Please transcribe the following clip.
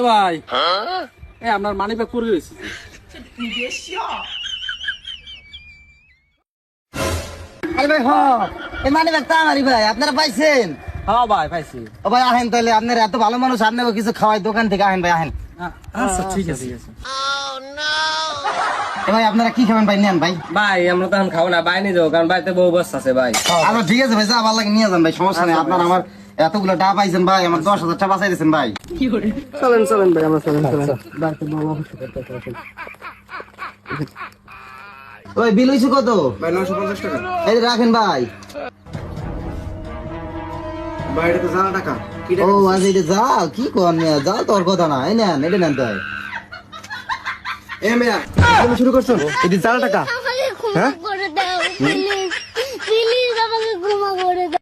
ভাই আপনার money bag পড়ে গেছে। ভাই এই মানি ব্যাগটা আমারই ভাই, আপনারা পাইছেন? হ্যাঁ ভাই পাইছি। ও ভাই আহেন তাহলে, আপনার এত ভালো মানুষ, আপনাকে কিছু খাওয়াই দোকান থেকে, আহেন ভাই আহেন। আচ্ছা ঠিক আছে ঠিক আছে। ভাই আপনারা কি খাবেন ভাই, নেন ভাই। ভাই আমরা তো এখন খাবো না, বাইরে নিয়ে যাবো, কারণ বাড়িতে বউ বস আছে ভাই। আচ্ছা ঠিক আছে ভাই, যা ভালো লাগে নিয়ে যান ভাই, সমস্যা নেই। আপনার আমার এতগুলো টাকা পাইছেন ভাই, আমার 10,000 টাকা বাঁচাই দিয়েছেন ভাই। চলেন চলেন ভাই, আমরা চলেন চলেন। ওই বিল হইছে কত ভাই 950 টাকা। এই যে রাখেন ভাই। ভাই এটা তো জানা টাকা। কি ও টাকা? আজ এটা জাল, কি কর নিয়ে জাল, তোর কথা না, এই নেন, এটা নেন তাই। এ মেয়া, তুমি শুরু করছো? এটা জানা টাকা। আমাকে ক্ষমা করে দাও প্লিজ।